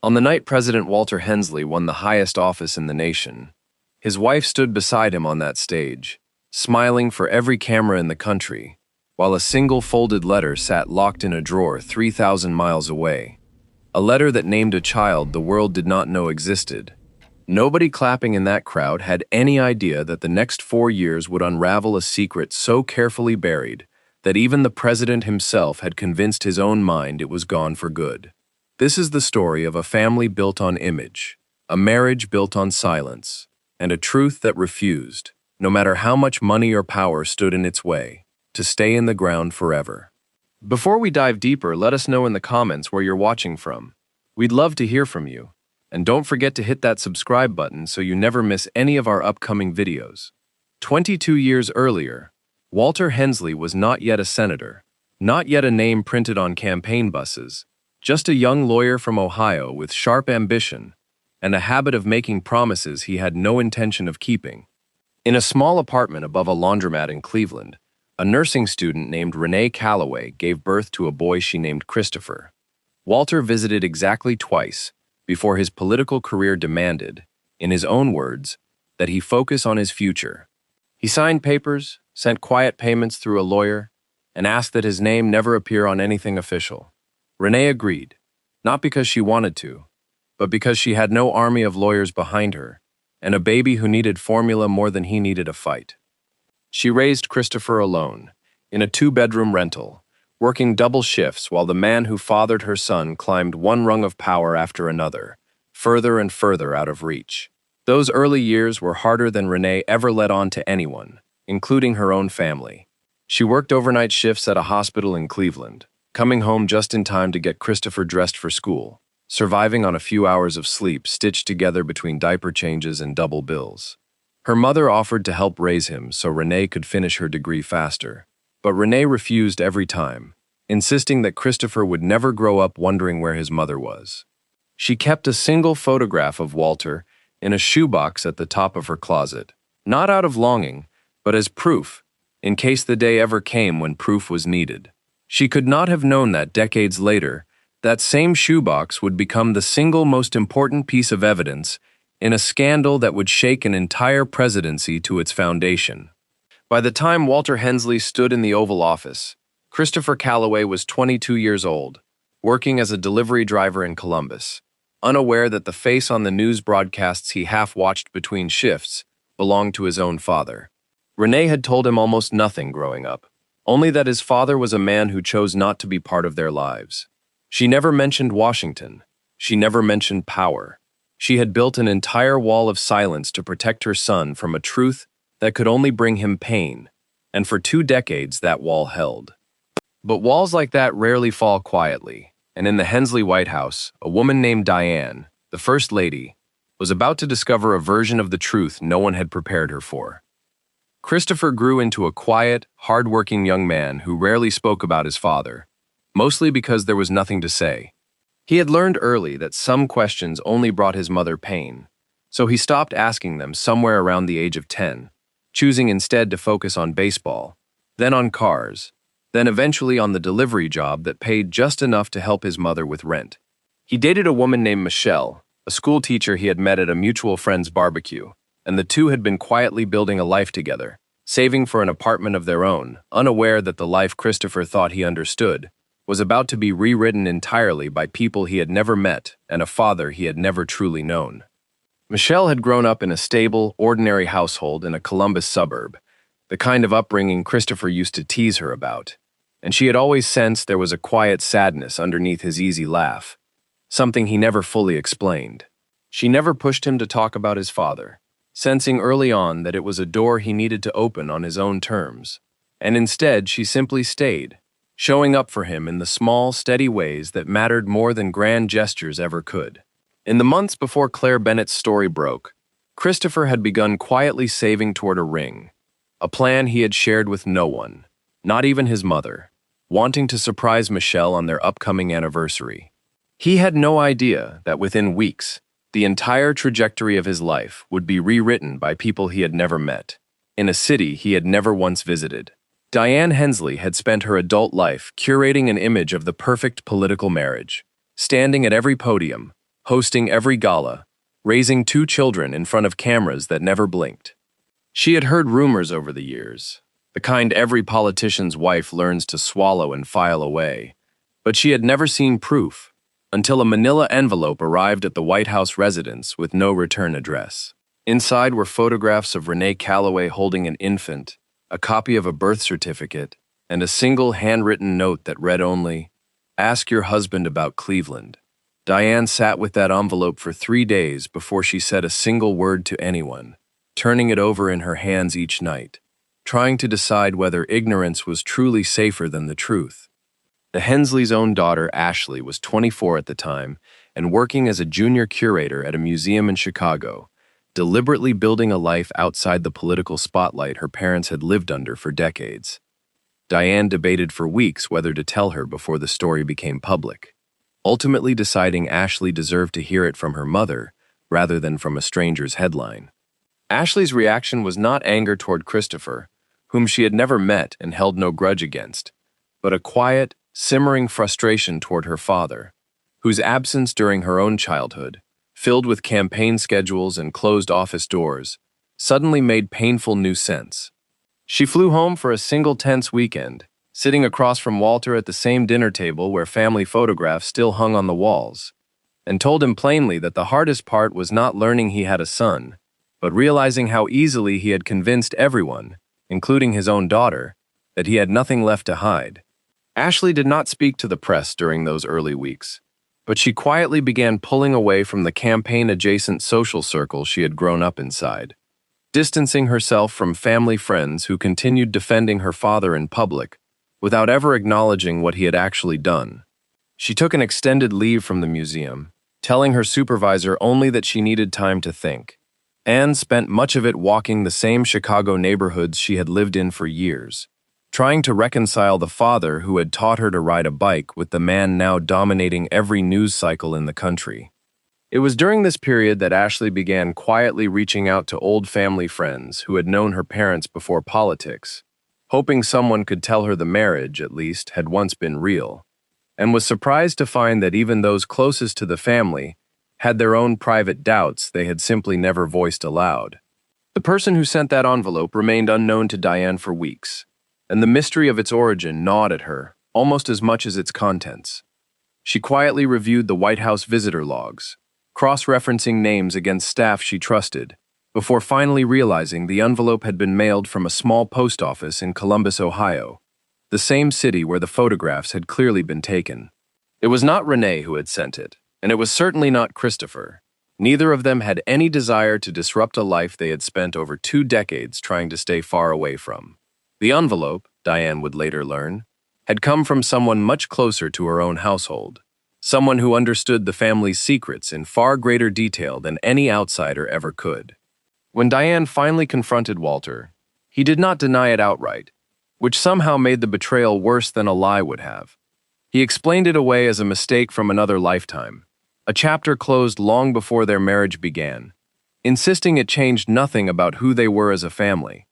On the night President Walter Hensley won the highest office in the nation, his wife stood beside him on that stage, smiling for every camera in the country, while a single folded letter sat locked in a drawer 3,000 miles away. A letter that named a child the world did not know existed. Nobody clapping in that crowd had any idea that the next 4 years would unravel a secret so carefully buried that even the president himself had convinced his own mind it was gone for good. This is the story of a family built on image, a marriage built on silence, and a truth that refused, no matter how much money or power stood in its way, to stay in the ground forever. Before we dive deeper, let us know in the comments where you're watching from. We'd love to hear from you. And don't forget to hit that subscribe button so you never miss any of our upcoming videos. 22 years earlier, Walter Hensley was not yet a senator, not yet a name printed on campaign buses, just a young lawyer from Ohio with sharp ambition and a habit of making promises he had no intention of keeping. In a small apartment above a laundromat in Cleveland, a nursing student named Renee Calloway gave birth to a boy she named Christopher. Walter visited exactly twice before his political career demanded, in his own words, that he focus on his future. He signed papers, sent quiet payments through a lawyer, and asked that his name never appear on anything official. Renee agreed, not because she wanted to, but because she had no army of lawyers behind her, and a baby who needed formula more than he needed a fight. She raised Christopher alone, in a 2-bedroom rental, working double shifts while the man who fathered her son climbed one rung of power after another, further and further out of reach. Those early years were harder than Renee ever let on to anyone, including her own family. She worked overnight shifts at a hospital in Cleveland, coming home just in time to get Christopher dressed for school, surviving on a few hours of sleep stitched together between diaper changes and double bills. Her mother offered to help raise him so Renee could finish her degree faster. But Renee refused every time, insisting that Christopher would never grow up wondering where his mother was. She kept a single photograph of Walter in a shoebox at the top of her closet, not out of longing, but as proof, in case the day ever came when proof was needed. She could not have known that decades later, that same shoebox would become the single most important piece of evidence in a scandal that would shake an entire presidency to its foundation. By the time Walter Hensley stood in the Oval Office, Christopher Calloway was 22 years old, working as a delivery driver in Columbus, unaware that the face on the news broadcasts he half-watched between shifts belonged to his own father. Renee had told him almost nothing growing up, only that his father was a man who chose not to be part of their lives. She never mentioned Washington. She never mentioned power. She had built an entire wall of silence to protect her son from a truth that could only bring him pain, and for 2 decades that wall held. But walls like that rarely fall quietly, and in the Hensley White House, a woman named Diane, the First Lady, was about to discover a version of the truth no one had prepared her for. Christopher grew into a quiet, hard-working young man who rarely spoke about his father, mostly because there was nothing to say. He had learned early that some questions only brought his mother pain, so he stopped asking them somewhere around the age of 10. Choosing instead to focus on baseball, then on cars, then eventually on the delivery job that paid just enough to help his mother with rent. He dated a woman named Michelle, a school teacher he had met at a mutual friend's barbecue, and the two had been quietly building a life together, saving for an apartment of their own, unaware that the life Christopher thought he understood was about to be rewritten entirely by people he had never met and a father he had never truly known. Michelle had grown up in a stable, ordinary household in a Columbus suburb, the kind of upbringing Christopher used to tease her about, and she had always sensed there was a quiet sadness underneath his easy laugh, something he never fully explained. She never pushed him to talk about his father, sensing early on that it was a door he needed to open on his own terms, and instead she simply stayed, showing up for him in the small, steady ways that mattered more than grand gestures ever could. In the months before Claire Bennett's story broke, Christopher had begun quietly saving toward a ring, a plan he had shared with no one, not even his mother, wanting to surprise Michelle on their upcoming anniversary. He had no idea that within weeks, the entire trajectory of his life would be rewritten by people he had never met, in a city he had never once visited. Diane Hensley had spent her adult life curating an image of the perfect political marriage, standing at every podium, hosting every gala, raising two children in front of cameras that never blinked. She had heard rumors over the years, the kind every politician's wife learns to swallow and file away, but she had never seen proof until a manila envelope arrived at the White House residence with no return address. Inside were photographs of Renee Calloway holding an infant, a copy of a birth certificate, and a single handwritten note that read only, "Ask your husband about Cleveland." Diane sat with that envelope for 3 days before she said a single word to anyone, turning it over in her hands each night, trying to decide whether ignorance was truly safer than the truth. The Hensley's own daughter, Ashley, was 24 at the time and working as a junior curator at a museum in Chicago, deliberately building a life outside the political spotlight her parents had lived under for decades. Diane debated for weeks whether to tell her before the story became public, ultimately deciding Ashley deserved to hear it from her mother rather than from a stranger's headline. Ashley's reaction was not anger toward Christopher, whom she had never met and held no grudge against, but a quiet, simmering frustration toward her father, whose absence during her own childhood, filled with campaign schedules and closed office doors, suddenly made painful new sense. She flew home for a single tense weekend, sitting across from Walter at the same dinner table where family photographs still hung on the walls, and told him plainly that the hardest part was not learning he had a son, but realizing how easily he had convinced everyone, including his own daughter, that he had nothing left to hide. Ashley did not speak to the press during those early weeks, but she quietly began pulling away from the campaign-adjacent social circle she had grown up inside, distancing herself from family friends who continued defending her father in public without ever acknowledging what he had actually done. She took an extended leave from the museum, telling her supervisor only that she needed time to think, and spent much of it walking the same Chicago neighborhoods she had lived in for years, trying to reconcile the father who had taught her to ride a bike with the man now dominating every news cycle in the country. It was during this period that Ashley began quietly reaching out to old family friends who had known her parents before politics, hoping someone could tell her the marriage, at least, had once been real, and was surprised to find that even those closest to the family had their own private doubts they had simply never voiced aloud. The person who sent that envelope remained unknown to Diane for weeks, and the mystery of its origin gnawed at her almost as much as its contents. She quietly reviewed the White House visitor logs, cross-referencing names against staff she trusted, before finally realizing the envelope had been mailed from a small post office in Columbus, Ohio, the same city where the photographs had clearly been taken. It was not Renee who had sent it, and it was certainly not Christopher. Neither of them had any desire to disrupt a life they had spent over 2 decades trying to stay far away from. The envelope, Diane would later learn, had come from someone much closer to her own household, someone who understood the family's secrets in far greater detail than any outsider ever could. When Diane finally confronted Walter, he did not deny it outright, which somehow made the betrayal worse than a lie would have. He explained it away as a mistake from another lifetime, a chapter closed long before their marriage began, insisting it changed nothing about who they were as a family.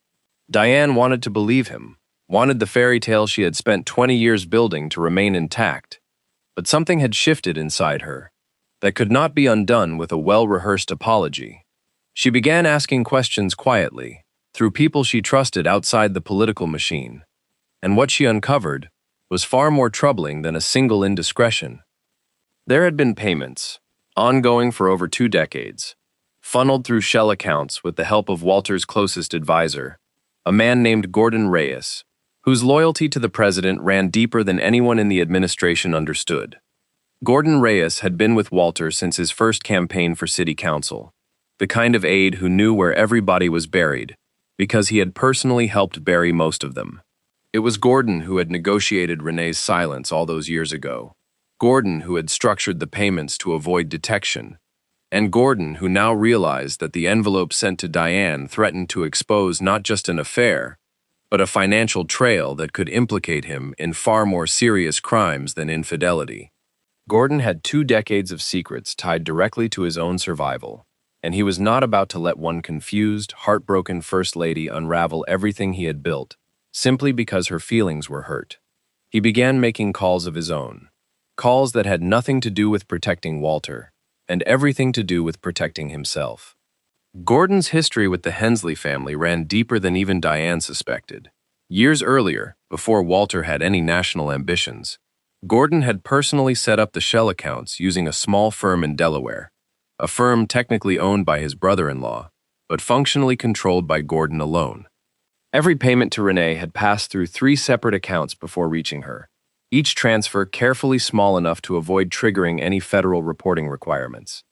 Diane wanted to believe him, wanted the fairy tale she had spent 20 years building to remain intact, but something had shifted inside her that could not be undone with a well-rehearsed apology. She began asking questions quietly, through people she trusted outside the political machine, and what she uncovered was far more troubling than a single indiscretion. There had been payments, ongoing for over 2 decades, funneled through shell accounts with the help of Walter's closest advisor, a man named Gordon Reyes, whose loyalty to the president ran deeper than anyone in the administration understood. Gordon Reyes had been with Walter since his first campaign for city council, the kind of aide who knew where everybody was buried, because he had personally helped bury most of them. It was Gordon who had negotiated Renee's silence all those years ago, Gordon who had structured the payments to avoid detection, and Gordon who now realized that the envelope sent to Diane threatened to expose not just an affair, but a financial trail that could implicate him in far more serious crimes than infidelity. Gordon had 2 decades of secrets tied directly to his own survival, and he was not about to let one confused, heartbroken First Lady unravel everything he had built, simply because her feelings were hurt. He began making calls of his own, calls that had nothing to do with protecting Walter, and everything to do with protecting himself. Gordon's history with the Hensley family ran deeper than even Diane suspected. Years earlier, before Walter had any national ambitions, Gordon had personally set up the shell accounts using a small firm in Delaware, a firm technically owned by his brother-in-law, but functionally controlled by Gordon alone. Every payment to Renee had passed through 3 separate accounts before reaching her, each transfer carefully small enough to avoid triggering any federal reporting requirements.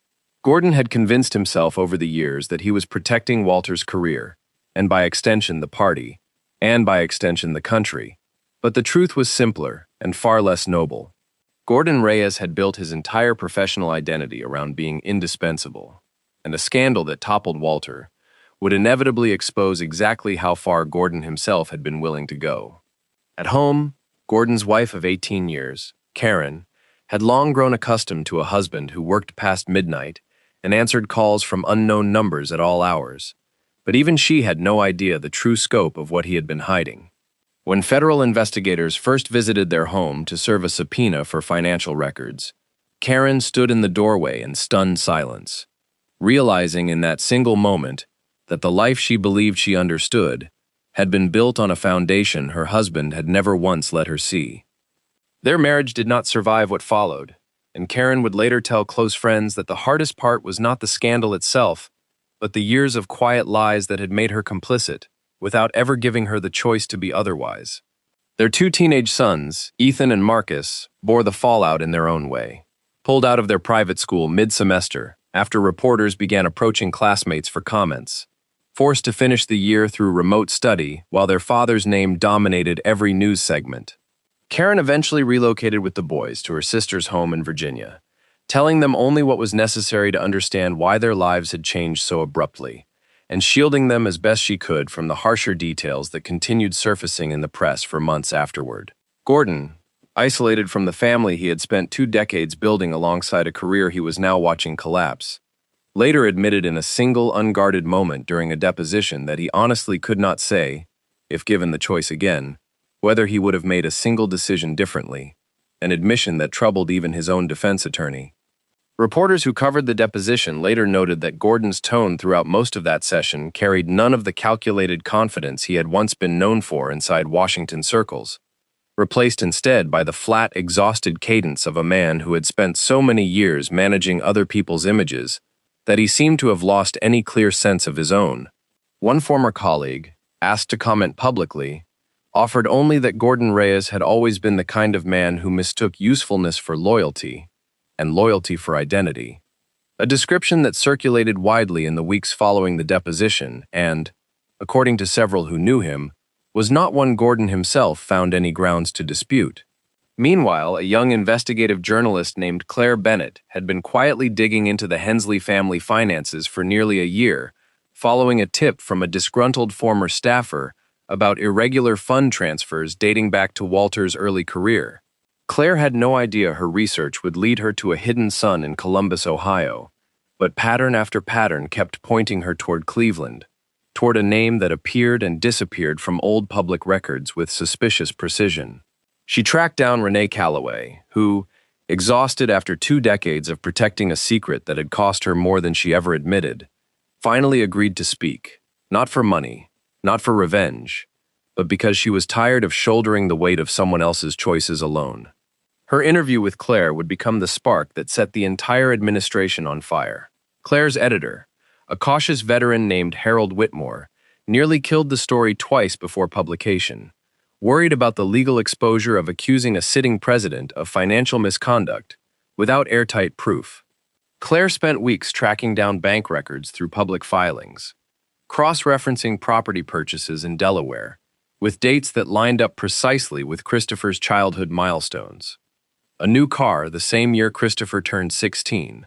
Gordon had convinced himself over the years that he was protecting Walter's career, and by extension the party, and by extension the country, but the truth was simpler and far less noble. Gordon Reyes had built his entire professional identity around being indispensable, and a scandal that toppled Walter would inevitably expose exactly how far Gordon himself had been willing to go. At home, Gordon's wife of 18 years, Karen, had long grown accustomed to a husband who worked past midnight and answered calls from unknown numbers at all hours, but even she had no idea the true scope of what he had been hiding. When federal investigators first visited their home to serve a subpoena for financial records, Karen stood in the doorway in stunned silence, realizing in that single moment that the life she believed she understood had been built on a foundation her husband had never once let her see. Their marriage did not survive what followed, and Karen would later tell close friends that the hardest part was not the scandal itself, but the years of quiet lies that had made her complicit, without ever giving her the choice to be otherwise. Their 2 teenage sons, Ethan and Marcus, bore the fallout in their own way. Pulled out of their private school mid-semester, after reporters began approaching classmates for comments. Forced to finish the year through remote study while their father's name dominated every news segment. Karen eventually relocated with the boys to her sister's home in Virginia, telling them only what was necessary to understand why their lives had changed so abruptly, and shielding them as best she could from the harsher details that continued surfacing in the press for months afterward. Gordon, isolated from the family he had spent 2 decades building alongside a career he was now watching collapse, later admitted in a single unguarded moment during a deposition that he honestly could not say, if given the choice again, whether he would have made a single decision differently, an admission that troubled even his own defense attorney. Reporters who covered the deposition later noted that Gordon's tone throughout most of that session carried none of the calculated confidence he had once been known for inside Washington circles, replaced instead by the flat, exhausted cadence of a man who had spent so many years managing other people's images that he seemed to have lost any clear sense of his own. One former colleague, asked to comment publicly, offered only that Gordon Reyes had always been the kind of man who mistook usefulness for loyalty and loyalty for identity, a description that circulated widely in the weeks following the deposition and, according to several who knew him, was not one Gordon himself found any grounds to dispute. Meanwhile, a young investigative journalist named Claire Bennett had been quietly digging into the Hensley family finances for nearly a year, following a tip from a disgruntled former staffer about irregular fund transfers dating back to Walter's early career. Claire had no idea her research would lead her to a hidden son in Columbus, Ohio, but pattern after pattern kept pointing her toward Cleveland, toward a name that appeared and disappeared from old public records with suspicious precision. She tracked down Renee Calloway, who, exhausted after 2 decades of protecting a secret that had cost her more than she ever admitted, finally agreed to speak, not for money, not for revenge, but because she was tired of shouldering the weight of someone else's choices alone. Her interview with Claire would become the spark that set the entire administration on fire. Claire's editor, a cautious veteran named Harold Whitmore, nearly killed the story twice before publication, worried about the legal exposure of accusing a sitting president of financial misconduct without airtight proof. Claire spent weeks tracking down bank records through public filings, cross-referencing property purchases in Delaware, with dates that lined up precisely with Christopher's childhood milestones. A new car the same year Christopher turned 16,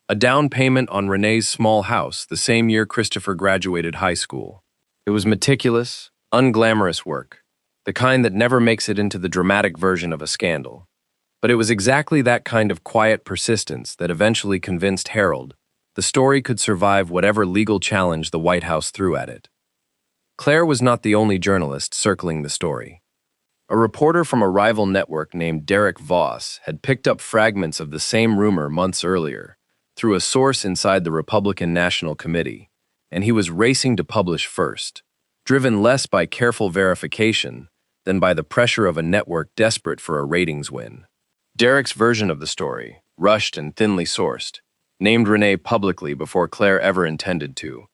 a down payment on Renee's small house the same year Christopher graduated high school. It was meticulous, unglamorous work, the kind that never makes it into the dramatic version of a scandal. But it was exactly that kind of quiet persistence that eventually convinced Harold the story could survive whatever legal challenge the White House threw at it. Claire was not the only journalist circling the story. A reporter from a rival network named Derek Voss had picked up fragments of the same rumor months earlier, through a source inside the Republican National Committee, and he was racing to publish first, driven less by careful verification than by the pressure of a network desperate for a ratings win. Derek's version of the story, rushed and thinly sourced, named Renee publicly before Claire ever intended to,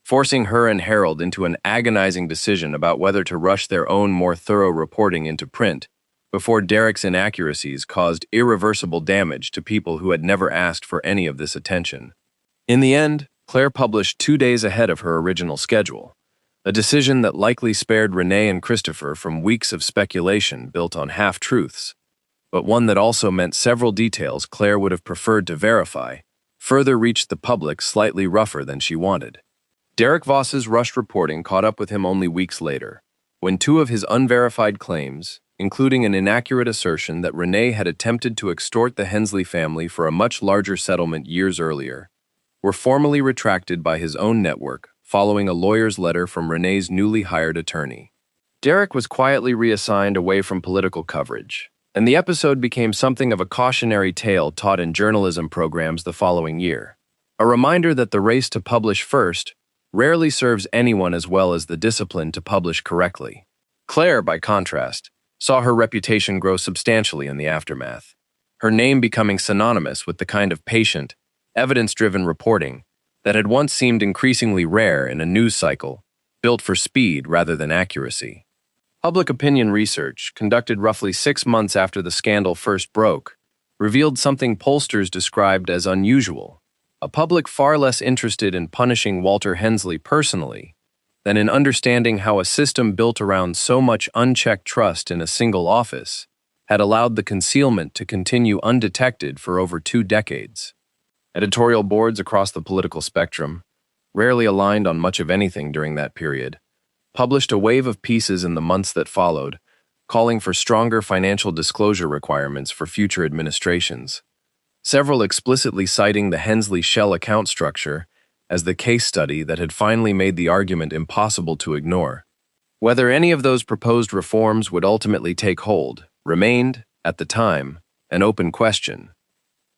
forcing her and Harold into an agonizing decision about whether to rush their own more thorough reporting into print before Derek's inaccuracies caused irreversible damage to people who had never asked for any of this attention. In the end, Claire published 2 days ahead of her original schedule, a decision that likely spared Renee and Christopher from weeks of speculation built on half-truths, but one that also meant several details Claire would have preferred to verify further reached the public slightly rougher than she wanted. Derek Voss's rushed reporting caught up with him only weeks later, when 2 of his unverified claims, including an inaccurate assertion that Renee had attempted to extort the Hensley family for a much larger settlement years earlier, were formally retracted by his own network following a lawyer's letter from Renee's newly hired attorney. Derek was quietly reassigned away from political coverage, and the episode became something of a cautionary tale taught in journalism programs the following year, a reminder that the race to publish first rarely serves anyone as well as the discipline to publish correctly. Claire, by contrast, saw her reputation grow substantially in the aftermath, her name becoming synonymous with the kind of patient, evidence-driven reporting that had once seemed increasingly rare in a news cycle built for speed rather than accuracy. Public opinion research, conducted roughly 6 months after the scandal first broke, revealed something pollsters described as unusual, a public far less interested in punishing Walter Hensley personally than in understanding how a system built around so much unchecked trust in a single office had allowed the concealment to continue undetected for over 2 decades. Editorial boards across the political spectrum, rarely aligned on much of anything during that period, published a wave of pieces in the months that followed, calling for stronger financial disclosure requirements for future administrations, several explicitly citing the Hensley shell account structure as the case study that had finally made the argument impossible to ignore. Whether any of those proposed reforms would ultimately take hold remained, at the time, an open question.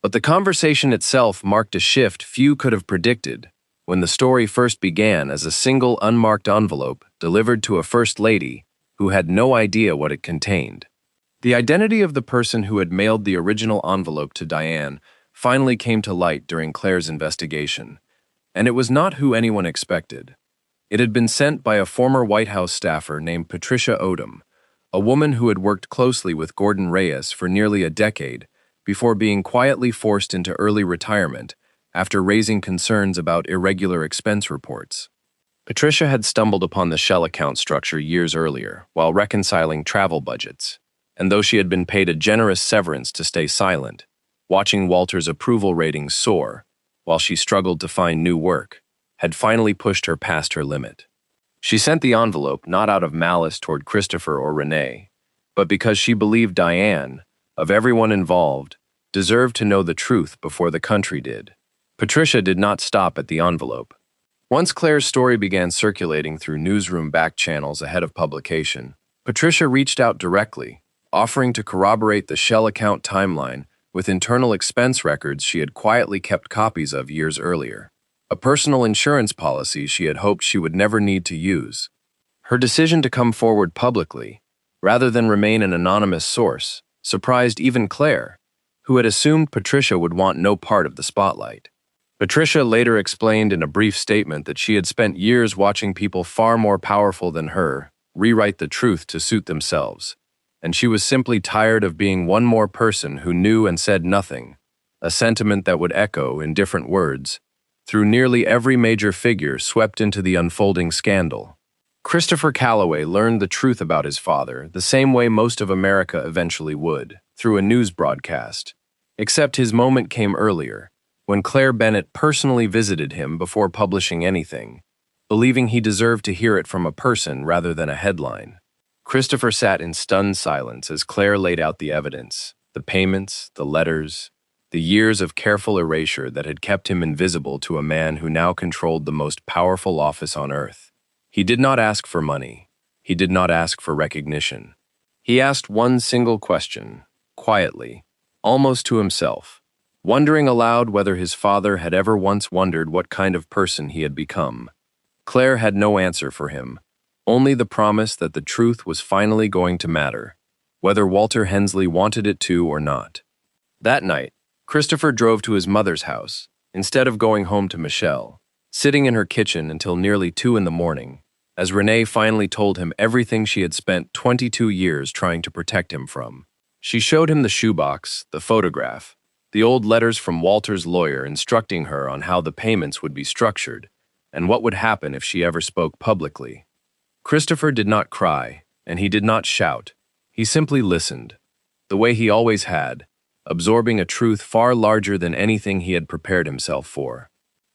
But the conversation itself marked a shift few could have predicted when the story first began as a single unmarked envelope delivered to a first lady who had no idea what it contained. The identity of the person who had mailed the original envelope to Diane finally came to light during Claire's investigation, and it was not who anyone expected. It had been sent by a former White House staffer named Patricia Odom, a woman who had worked closely with Gordon Reyes for nearly a decade before being quietly forced into early retirement after raising concerns about irregular expense reports. Patricia had stumbled upon the shell account structure years earlier while reconciling travel budgets, and though she had been paid a generous severance to stay silent, watching Walter's approval ratings soar while she struggled to find new work, had finally pushed her past her limit. She sent the envelope not out of malice toward Christopher or Renee, but because she believed Diane, of everyone involved, deserved to know the truth before the country did. Patricia did not stop at the envelope. Once Claire's story began circulating through newsroom back channels ahead of publication, Patricia reached out directly, offering to corroborate the shell account timeline with internal expense records she had quietly kept copies of years earlier, a personal insurance policy she had hoped she would never need to use. Her decision to come forward publicly, rather than remain an anonymous source, surprised even Claire, who had assumed Patricia would want no part of the spotlight. Patricia later explained in a brief statement that she had spent years watching people far more powerful than her rewrite the truth to suit themselves, and she was simply tired of being one more person who knew and said nothing, a sentiment that would echo, in different words, through nearly every major figure swept into the unfolding scandal. Christopher Calloway learned the truth about his father the same way most of America eventually would, through a news broadcast, except his moment came earlier, when Claire Bennett personally visited him before publishing anything, believing he deserved to hear it from a person rather than a headline. Christopher sat in stunned silence as Claire laid out the evidence, the payments, the letters, the years of careful erasure that had kept him invisible to a man who now controlled the most powerful office on earth. He did not ask for money. He did not ask for recognition. He asked one single question, quietly, almost to himself. wondering aloud whether his father had ever once wondered what kind of person he had become. Claire had no answer for him, only the promise that the truth was finally going to matter, whether Walter Hensley wanted it to or not. That night, Christopher drove to his mother's house, instead of going home to Michelle, sitting in her kitchen until nearly 2 in the morning, as Renee finally told him everything she had spent 22 years trying to protect him from. She showed him the shoebox, the photograph, the old letters from Walter's lawyer instructing her on how the payments would be structured, and what would happen if she ever spoke publicly. Christopher did not cry, and he did not shout. He simply listened, the way he always had, absorbing a truth far larger than anything he had prepared himself for.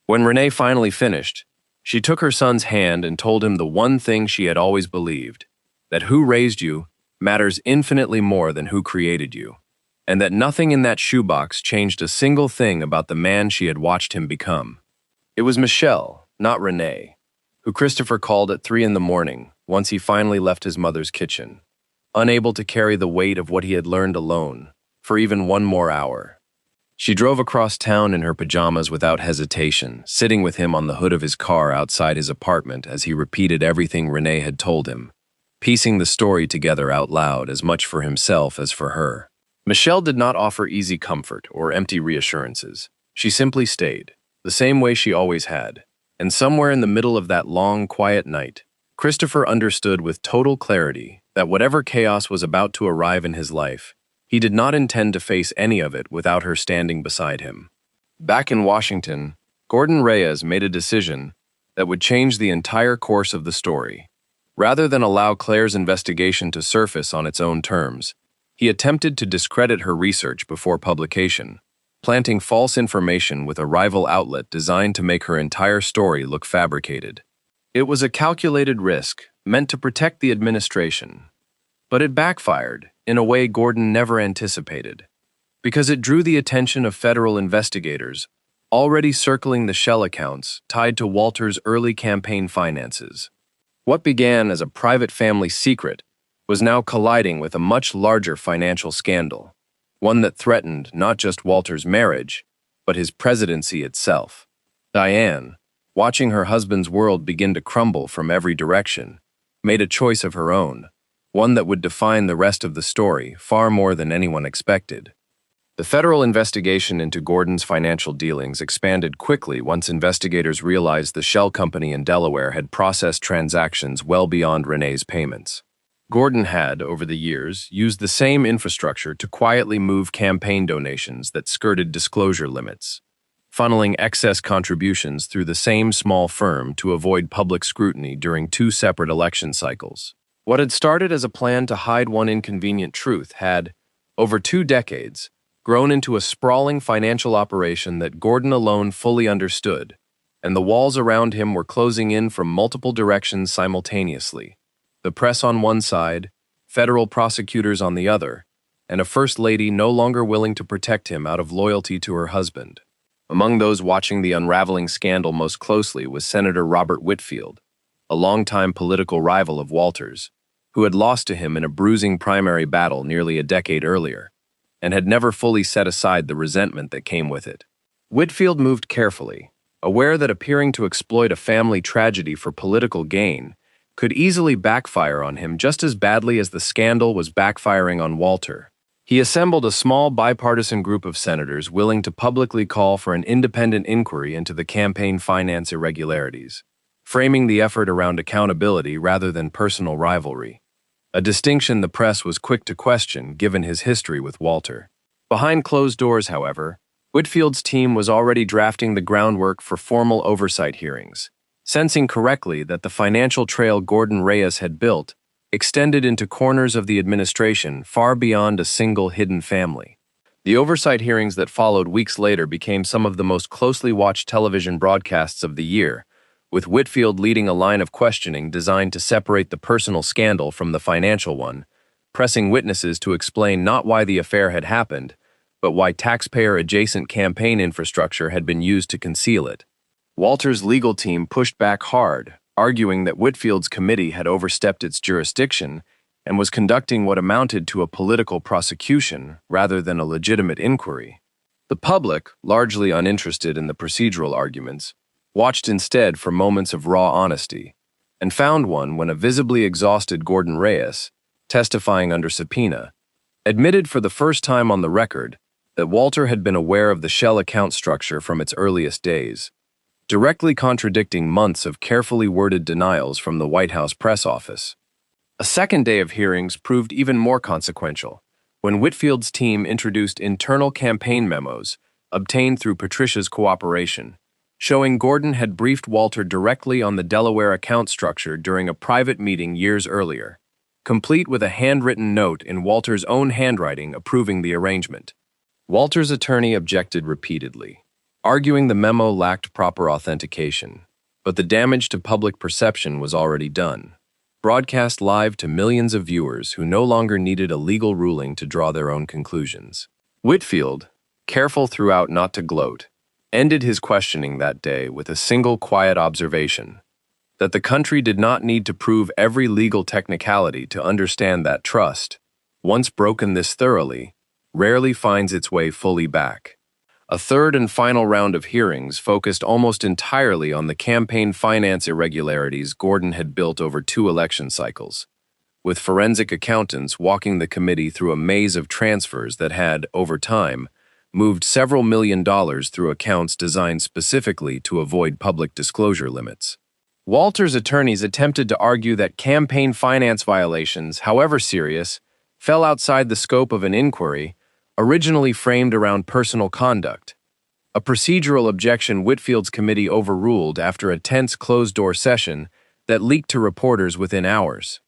When Renee finally finished, she took her son's hand and told him the one thing she had always believed, that who raised you matters infinitely more than who created you, and that nothing in that shoebox changed a single thing about the man she had watched him become. It was Michelle, not Renee, who Christopher called at 3 in the morning once he finally left his mother's kitchen, unable to carry the weight of what he had learned alone for even one more hour. She drove across town in her pajamas without hesitation, sitting with him on the hood of his car outside his apartment as he repeated everything Renee had told him, piecing the story together out loud as much for himself as for her. Michelle did not offer easy comfort or empty reassurances. She simply stayed, the same way she always had, and somewhere in the middle of that long, quiet night, Christopher understood with total clarity that whatever chaos was about to arrive in his life, he did not intend to face any of it without her standing beside him. Back in Washington, Gordon Reyes made a decision that would change the entire course of the story. Rather than allow Claire's investigation to surface on its own terms, he attempted to discredit her research before publication, planting false information with a rival outlet designed to make her entire story look fabricated. It was a calculated risk meant to protect the administration, but it backfired in a way Gordon never anticipated, because it drew the attention of federal investigators already circling the shell accounts tied to Walter's early campaign finances. What began as a private family secret was now colliding with a much larger financial scandal, one that threatened not just Walter's marriage, but his presidency itself. Diane, watching her husband's world begin to crumble from every direction, made a choice of her own, one that would define the rest of the story far more than anyone expected. The federal investigation into Gordon's financial dealings expanded quickly once investigators realized the shell company in Delaware had processed transactions well beyond Renee's payments. Gordon had, over the years, used the same infrastructure to quietly move campaign donations that skirted disclosure limits, funneling excess contributions through the same small firm to avoid public scrutiny during 2 separate election cycles. What had started as a plan to hide one inconvenient truth had, over 2 decades, grown into a sprawling financial operation that Gordon alone fully understood, and the walls around him were closing in from multiple directions simultaneously. The press on one side, federal prosecutors on the other, and a first lady no longer willing to protect him out of loyalty to her husband. Among those watching the unraveling scandal most closely was Senator Robert Whitfield, a longtime political rival of Walter's, who had lost to him in a bruising primary battle nearly a decade earlier, and had never fully set aside the resentment that came with it. Whitfield moved carefully, aware that appearing to exploit a family tragedy for political gain could easily backfire on him just as badly as the scandal was backfiring on Walter. He assembled a small bipartisan group of senators willing to publicly call for an independent inquiry into the campaign finance irregularities, framing the effort around accountability rather than personal rivalry, a distinction the press was quick to question given his history with Walter. Behind closed doors, however, Whitfield's team was already drafting the groundwork for formal oversight hearings, sensing correctly that the financial trail Gordon Reyes had built extended into corners of the administration far beyond a single hidden family. The oversight hearings that followed weeks later became some of the most closely watched television broadcasts of the year, with Whitfield leading a line of questioning designed to separate the personal scandal from the financial one, pressing witnesses to explain not why the affair had happened, but why taxpayer-adjacent campaign infrastructure had been used to conceal it. Walter's legal team pushed back hard, arguing that Whitfield's committee had overstepped its jurisdiction and was conducting what amounted to a political prosecution rather than a legitimate inquiry. The public, largely uninterested in the procedural arguments, watched instead for moments of raw honesty, and found one when a visibly exhausted Gordon Reyes, testifying under subpoena, admitted for the first time on the record that Walter had been aware of the shell account structure from its earliest days, directly contradicting months of carefully worded denials from the White House press office. A second day of hearings proved even more consequential, when Whitfield's team introduced internal campaign memos obtained through Patricia's cooperation, showing Gordon had briefed Walter directly on the Delaware account structure during a private meeting years earlier, complete with a handwritten note in Walter's own handwriting approving the arrangement. Walter's attorney objected repeatedly, arguing the memo lacked proper authentication, but the damage to public perception was already done, broadcast live to millions of viewers who no longer needed a legal ruling to draw their own conclusions. Whitfield, careful throughout not to gloat, ended his questioning that day with a single quiet observation, that the country did not need to prove every legal technicality to understand that trust, once broken this thoroughly, rarely finds its way fully back. A third and final round of hearings focused almost entirely on the campaign finance irregularities Gordon had built over 2 election cycles, with forensic accountants walking the committee through a maze of transfers that had, over time, moved several $1 million through accounts designed specifically to avoid public disclosure limits. Walter's attorneys attempted to argue that campaign finance violations, however serious, fell outside the scope of an inquiry originally framed around personal conduct, a procedural objection Whitfield's committee overruled after a tense closed-door session that leaked to reporters within hours.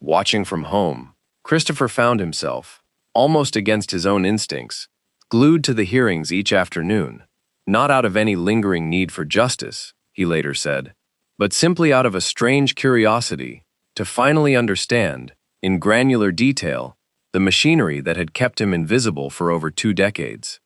Watching from home, Christopher found himself, almost against his own instincts, glued to the hearings each afternoon, not out of any lingering need for justice, he later said, but simply out of a strange curiosity to finally understand, in granular detail, the machinery that had kept him invisible for over 2 decades.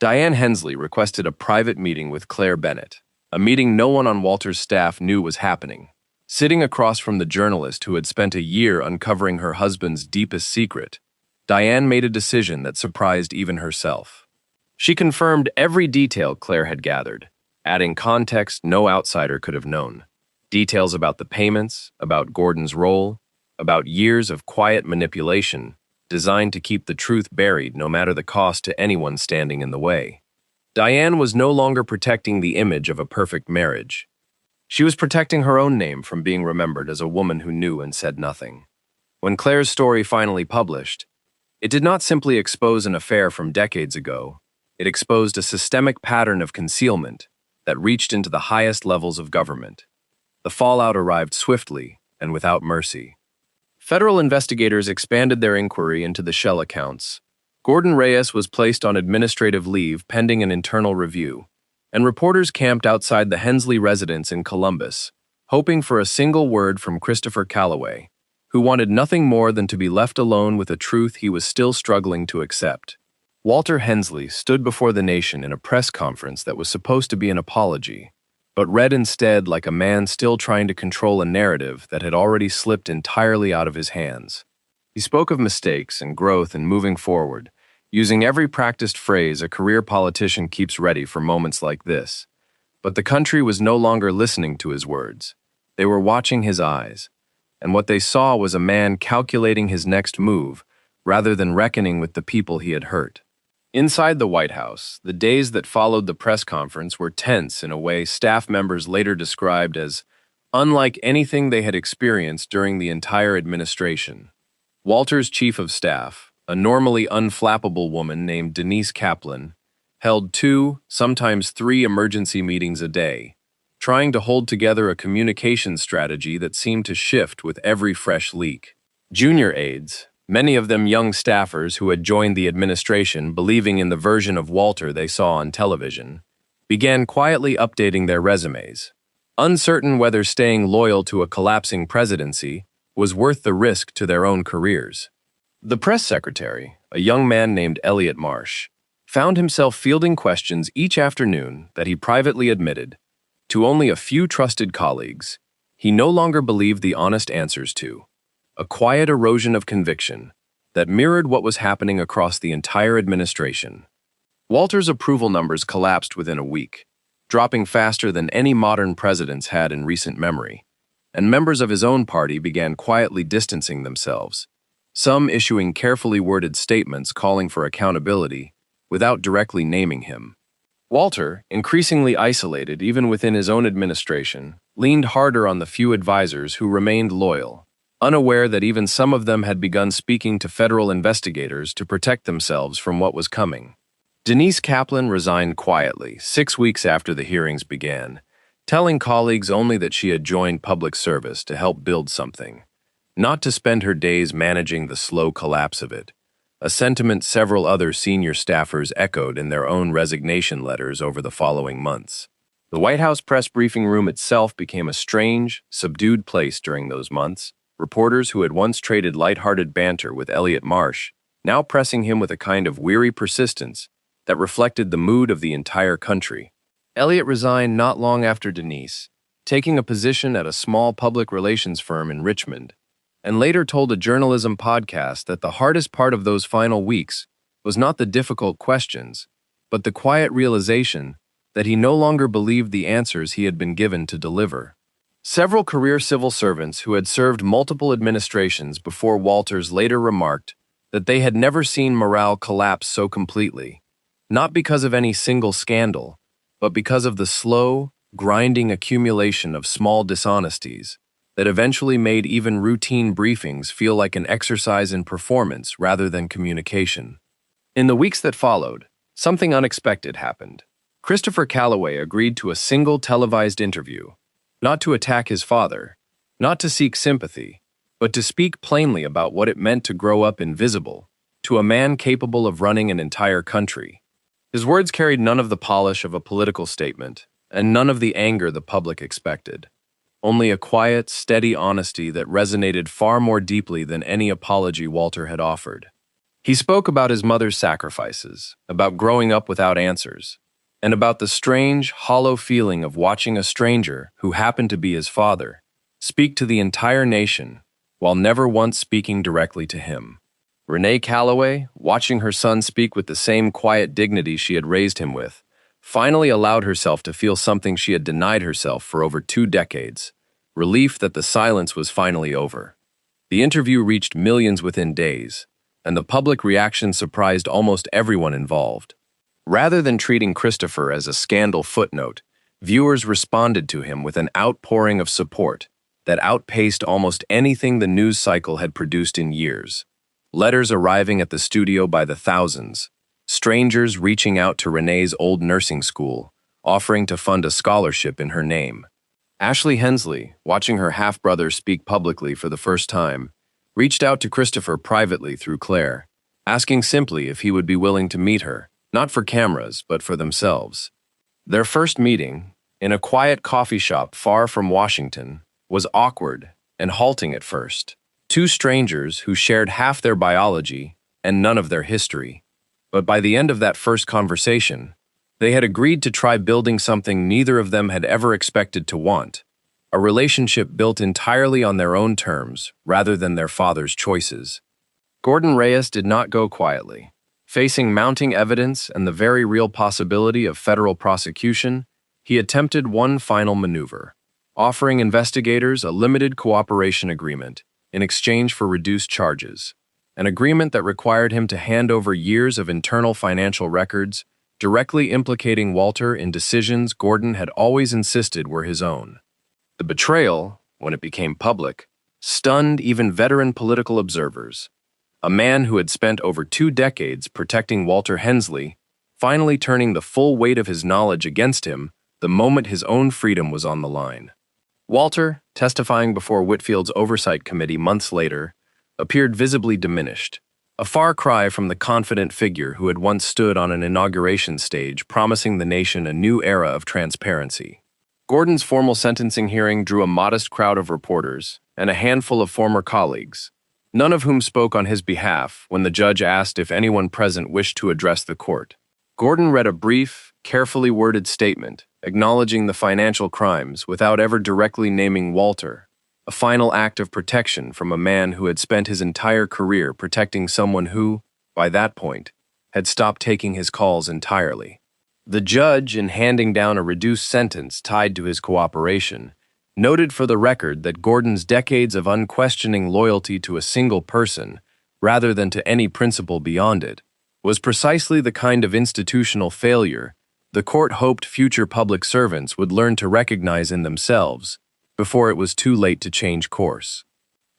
Diane Hensley requested a private meeting with Claire Bennett, a meeting no one on Walter's staff knew was happening. Sitting across from the journalist who had spent a year uncovering her husband's deepest secret, Diane made a decision that surprised even herself. She confirmed every detail Claire had gathered, adding context no outsider could have known. Details about the payments, about Gordon's role, about years of quiet manipulation, designed to keep the truth buried no matter the cost to anyone standing in the way. Diane was no longer protecting the image of a perfect marriage. She was protecting her own name from being remembered as a woman who knew and said nothing. When Claire's story finally published, it did not simply expose an affair from decades ago. It exposed a systemic pattern of concealment that reached into the highest levels of government. The fallout arrived swiftly and without mercy. Federal investigators expanded their inquiry into the shell accounts. Gordon Reyes was placed on administrative leave pending an internal review, and reporters camped outside the Hensley residence in Columbus, hoping for a single word from Christopher Calloway, who wanted nothing more than to be left alone with a truth he was still struggling to accept. Walter Hensley stood before the nation in a press conference that was supposed to be an apology, but read instead like a man still trying to control a narrative that had already slipped entirely out of his hands. He spoke of mistakes and growth and moving forward, using every practiced phrase a career politician keeps ready for moments like this. But the country was no longer listening to his words. They were watching his eyes, and what they saw was a man calculating his next move rather than reckoning with the people he had hurt. Inside the White House, the days that followed the press conference were tense in a way staff members later described as unlike anything they had experienced during the entire administration. Walter's chief of staff, a normally unflappable woman named Denise Kaplan, held 2, sometimes 3 emergency meetings a day, trying to hold together a communication strategy that seemed to shift with every fresh leak. Junior aides, many of them young staffers who had joined the administration believing in the version of Walter they saw on television, began quietly updating their resumes, uncertain whether staying loyal to a collapsing presidency was worth the risk to their own careers. The press secretary, a young man named Elliot Marsh, found himself fielding questions each afternoon that he privately admitted, to only a few trusted colleagues, he no longer believed the honest answers to. A quiet erosion of conviction that mirrored what was happening across the entire administration. Walter's approval numbers collapsed within a week, dropping faster than any modern presidents had in recent memory, and members of his own party began quietly distancing themselves, some issuing carefully worded statements calling for accountability without directly naming him. Walter, increasingly isolated even within his own administration, leaned harder on the few advisors who remained loyal, unaware that even some of them had begun speaking to federal investigators to protect themselves from what was coming. Denise Kaplan resigned quietly 6 weeks after the hearings began, telling colleagues only that she had joined public service to help build something, not to spend her days managing the slow collapse of it, a sentiment several other senior staffers echoed in their own resignation letters over the following months. The White House press briefing room itself became a strange, subdued place during those months, reporters who had once traded lighthearted banter with Elliot Marsh, now pressing him with a kind of weary persistence that reflected the mood of the entire country. Elliot resigned not long after Denise, taking a position at a small public relations firm in Richmond, and later told a journalism podcast that the hardest part of those final weeks was not the difficult questions, but the quiet realization that he no longer believed the answers he had been given to deliver. Several career civil servants who had served multiple administrations before Walters later remarked that they had never seen morale collapse so completely, not because of any single scandal, but because of the slow, grinding accumulation of small dishonesties that eventually made even routine briefings feel like an exercise in performance rather than communication. In the weeks that followed, something unexpected happened. Christopher Calloway agreed to a single televised interview, not to attack his father, not to seek sympathy, but to speak plainly about what it meant to grow up invisible to a man capable of running an entire country. His words carried none of the polish of a political statement, and none of the anger the public expected. Only a quiet, steady honesty that resonated far more deeply than any apology Walter had offered. He spoke about his mother's sacrifices, about growing up without answers, and about the strange, hollow feeling of watching a stranger, who happened to be his father, speak to the entire nation while never once speaking directly to him. Renee Calloway, watching her son speak with the same quiet dignity she had raised him with, finally allowed herself to feel something she had denied herself for over 2 decades, relief that the silence was finally over. The interview reached millions within days, and the public reaction surprised almost everyone involved. Rather than treating Christopher as a scandal footnote, viewers responded to him with an outpouring of support that outpaced almost anything the news cycle had produced in years. Letters arriving at the studio by the thousands, strangers reaching out to Renee's old nursing school, offering to fund a scholarship in her name. Ashley Hensley, watching her half-brother speak publicly for the first time, reached out to Christopher privately through Claire, asking simply if he would be willing to meet her, not for cameras, but for themselves. Their first meeting, in a quiet coffee shop far from Washington, was awkward and halting at first. 2 strangers who shared half their biology and none of their history. But by the end of that first conversation, they had agreed to try building something neither of them had ever expected to want, a relationship built entirely on their own terms rather than their father's choices. Gordon Reyes did not go quietly. Facing mounting evidence and the very real possibility of federal prosecution, he attempted one final maneuver, offering investigators a limited cooperation agreement in exchange for reduced charges, an agreement that required him to hand over years of internal financial records, directly implicating Walter in decisions Gordon had always insisted were his own. The betrayal, when it became public, stunned even veteran political observers. A man who had spent over 2 decades protecting Walter Hensley, finally turning the full weight of his knowledge against him the moment his own freedom was on the line. Walter, testifying before Whitfield's Oversight Committee months later, appeared visibly diminished, a far cry from the confident figure who had once stood on an inauguration stage promising the nation a new era of transparency. Gordon's formal sentencing hearing drew a modest crowd of reporters and a handful of former colleagues, none of whom spoke on his behalf when the judge asked if anyone present wished to address the court. Gordon read a brief, carefully worded statement acknowledging the financial crimes without ever directly naming Walter, a final act of protection from a man who had spent his entire career protecting someone who, by that point, had stopped taking his calls entirely. The judge, in handing down a reduced sentence tied to his cooperation, noted for the record that Gordon's decades of unquestioning loyalty to a single person, rather than to any principle beyond it, was precisely the kind of institutional failure the court hoped future public servants would learn to recognize in themselves before it was too late to change course.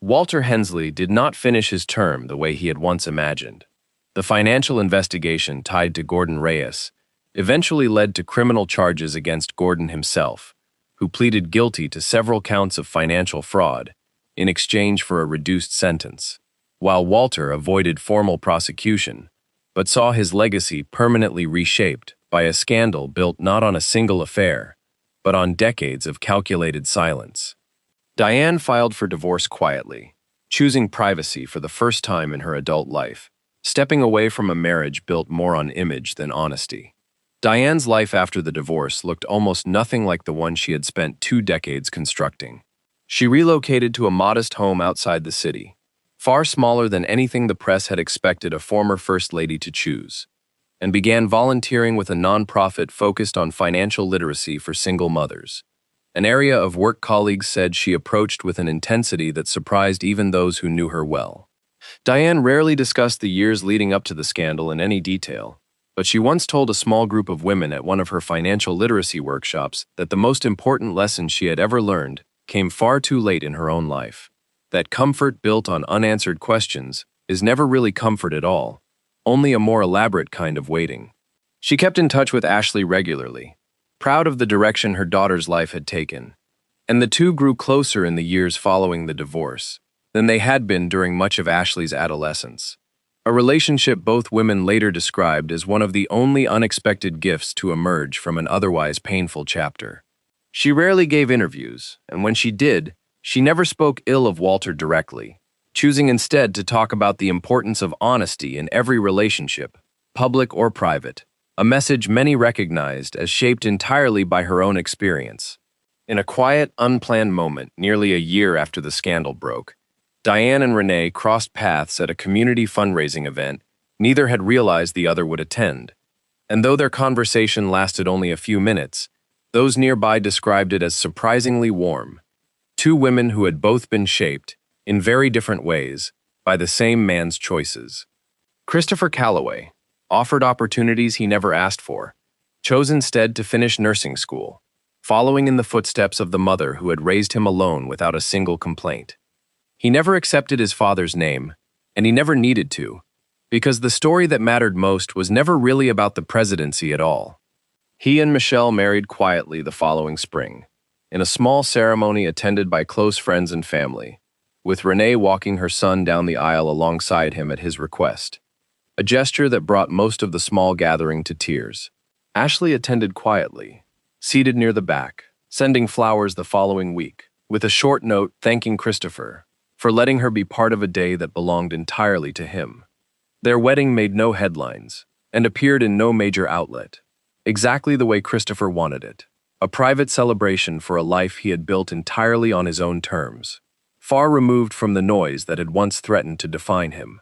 Walter Hensley did not finish his term the way he had once imagined. The financial investigation tied to Gordon Reyes eventually led to criminal charges against Gordon himself, who pleaded guilty to several counts of financial fraud in exchange for a reduced sentence, while Walter avoided formal prosecution, but saw his legacy permanently reshaped by a scandal built not on a single affair, but on decades of calculated silence. Diane filed for divorce quietly, choosing privacy for the first time in her adult life, stepping away from a marriage built more on image than honesty. Diane's life after the divorce looked almost nothing like the one she had spent 2 decades constructing. She relocated to a modest home outside the city, far smaller than anything the press had expected a former First Lady to choose, and began volunteering with a nonprofit focused on financial literacy for single mothers, an area of work colleagues said she approached with an intensity that surprised even those who knew her well. Diane rarely discussed the years leading up to the scandal in any detail, but she once told a small group of women at one of her financial literacy workshops that the most important lesson she had ever learned came far too late in her own life. That comfort built on unanswered questions is never really comfort at all, only a more elaborate kind of waiting. She kept in touch with Ashley regularly, proud of the direction her daughter's life had taken, and the two grew closer in the years following the divorce than they had been during much of Ashley's adolescence, a relationship both women later described as one of the only unexpected gifts to emerge from an otherwise painful chapter. She rarely gave interviews, and when she did, she never spoke ill of Walter directly, choosing instead to talk about the importance of honesty in every relationship, public or private, a message many recognized as shaped entirely by her own experience. In a quiet, unplanned moment nearly a year after the scandal broke, Diane and Renee crossed paths at a community fundraising event neither had realized the other would attend, and though their conversation lasted only a few minutes, those nearby described it as surprisingly warm. Two women who had both been shaped, in very different ways, by the same man's choices. Christopher Calloway offered opportunities he never asked for, chose instead to finish nursing school, following in the footsteps of the mother who had raised him alone without a single complaint. He never accepted his father's name, and he never needed to, because the story that mattered most was never really about the presidency at all. He and Michelle married quietly the following spring, in a small ceremony attended by close friends and family, with Renee walking her son down the aisle alongside him at his request, a gesture that brought most of the small gathering to tears. Ashley attended quietly, seated near the back, sending flowers the following week, with a short note thanking Christopher for letting her be part of a day that belonged entirely to him. Their wedding made no headlines and appeared in no major outlet, exactly the way Christopher wanted it, a private celebration for a life he had built entirely on his own terms, far removed from the noise that had once threatened to define him.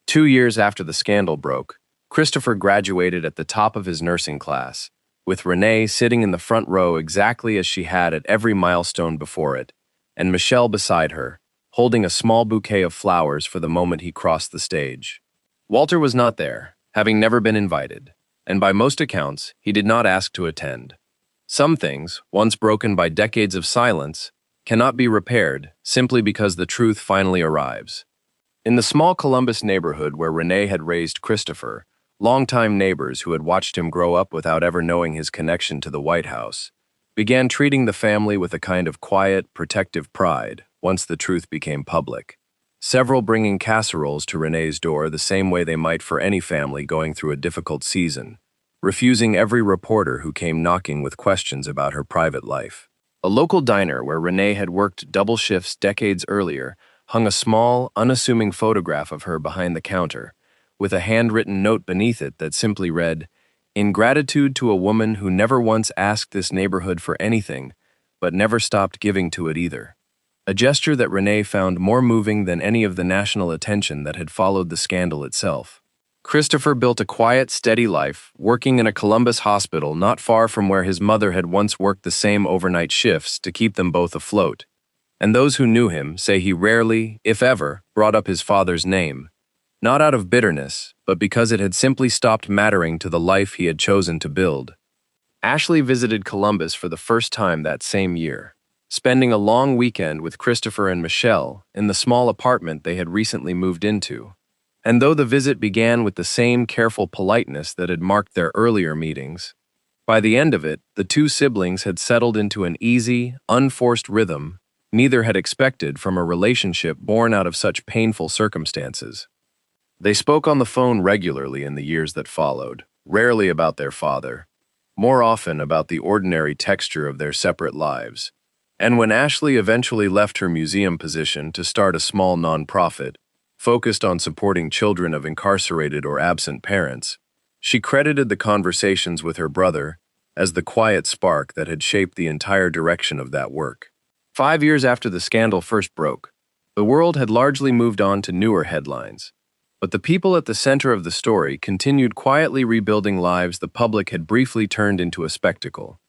2 years after the scandal broke, Christopher graduated at the top of his nursing class, with Renee sitting in the front row exactly as she had at every milestone before it, and Michelle beside her, holding a small bouquet of flowers for the moment he crossed the stage. Walter was not there, having never been invited, and by most accounts, he did not ask to attend. Some things, once broken by decades of silence, cannot be repaired simply because the truth finally arrives. In the small Columbus neighborhood where Renee had raised Christopher, longtime neighbors who had watched him grow up without ever knowing his connection to the White House began treating the family with a kind of quiet, protective pride once the truth became public, several bringing casseroles to Renee's door the same way they might for any family going through a difficult season, refusing every reporter who came knocking with questions about her private life. A local diner where Renee had worked double shifts decades earlier hung a small, unassuming photograph of her behind the counter, with a handwritten note beneath it that simply read, "In gratitude to a woman who never once asked this neighborhood for anything, but never stopped giving to it either." A gesture that Renee found more moving than any of the national attention that had followed the scandal itself. Christopher built a quiet, steady life, working in a Columbus hospital not far from where his mother had once worked the same overnight shifts to keep them both afloat. And those who knew him say he rarely, if ever, brought up his father's name, not out of bitterness, but because it had simply stopped mattering to the life he had chosen to build. Ashley visited Columbus for the first time that same year, spending a long weekend with Christopher and Michelle in the small apartment they had recently moved into. And though the visit began with the same careful politeness that had marked their earlier meetings, by the end of it, the two siblings had settled into an easy, unforced rhythm neither had expected from a relationship born out of such painful circumstances. They spoke on the phone regularly in the years that followed, rarely about their father, more often about the ordinary texture of their separate lives. And when Ashley eventually left her museum position to start a small nonprofit, focused on supporting children of incarcerated or absent parents, she credited the conversations with her brother as the quiet spark that had shaped the entire direction of that work. 5 years after the scandal first broke, the world had largely moved on to newer headlines, but the people at the center of the story continued quietly rebuilding lives the public had briefly turned into a spectacle.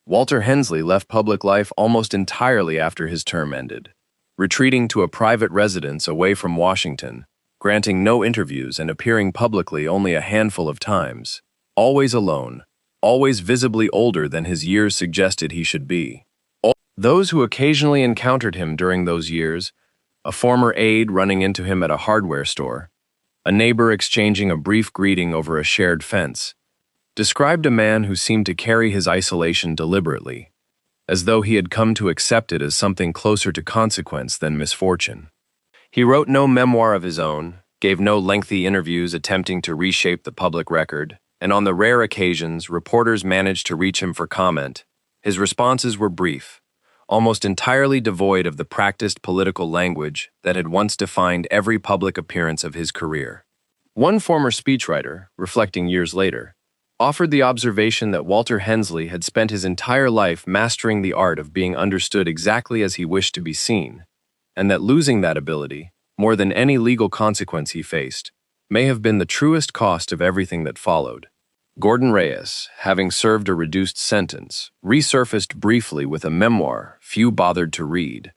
Walter Hensley left public life almost entirely after his term ended, retreating to a private residence away from Washington, granting no interviews and appearing publicly only a handful of times, always alone, always visibly older than his years suggested he should be. Those who occasionally encountered him during those years, a former aide running into him at a hardware store, a neighbor exchanging a brief greeting over a shared fence, described a man who seemed to carry his isolation deliberately, as though he had come to accept it as something closer to consequence than misfortune. He wrote no memoir of his own, gave no lengthy interviews attempting to reshape the public record, and on the rare occasions reporters managed to reach him for comment, his responses were brief, almost entirely devoid of the practiced political language that had once defined every public appearance of his career. One former speechwriter, reflecting years later, offered the observation that Walter Hensley had spent his entire life mastering the art of being understood exactly as he wished to be seen, and that losing that ability, more than any legal consequence he faced, may have been the truest cost of everything that followed. Gordon Reyes, having served a reduced sentence, resurfaced briefly with a memoir few bothered to read,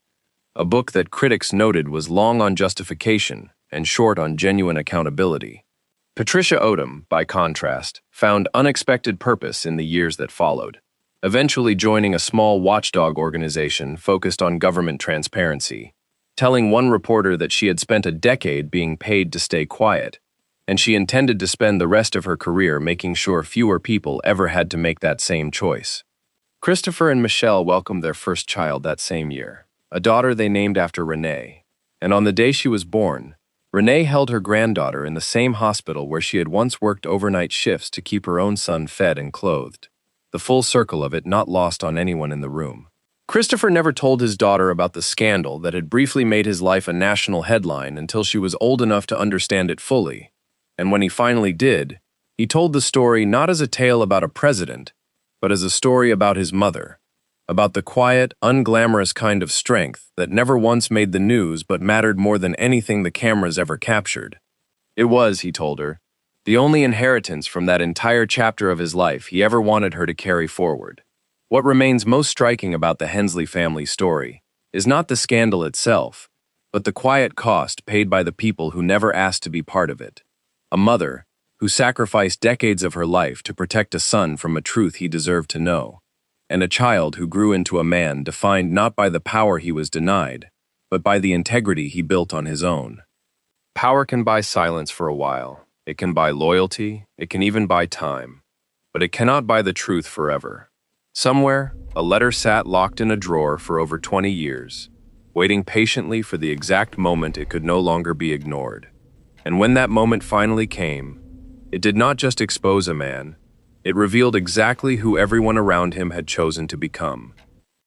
a book that critics noted was long on justification and short on genuine accountability. Patricia Odom, by contrast, found unexpected purpose in the years that followed, eventually joining a small watchdog organization focused on government transparency, telling one reporter that she had spent a decade being paid to stay quiet, and she intended to spend the rest of her career making sure fewer people ever had to make that same choice. Christopher and Michelle welcomed their first child that same year, a daughter they named after Renee, and on the day she was born, Renee held her granddaughter in the same hospital where she had once worked overnight shifts to keep her own son fed and clothed, the full circle of it not lost on anyone in the room. Christopher never told his daughter about the scandal that had briefly made his life a national headline until she was old enough to understand it fully. And when he finally did, he told the story not as a tale about a president, but as a story about his mother, about the quiet, unglamorous kind of strength that never once made the news but mattered more than anything the cameras ever captured. It was, he told her, the only inheritance from that entire chapter of his life he ever wanted her to carry forward. What remains most striking about the Hensley family story is not the scandal itself, but the quiet cost paid by the people who never asked to be part of it. A mother who sacrificed decades of her life to protect a son from a truth he deserved to know, and a child who grew into a man defined not by the power he was denied, but by the integrity he built on his own. Power can buy silence for a while, it can buy loyalty, it can even buy time, but it cannot buy the truth forever. Somewhere, a letter sat locked in a drawer for over 20 years, waiting patiently for the exact moment it could no longer be ignored. And when that moment finally came, it did not just expose a man, it revealed exactly who everyone around him had chosen to become.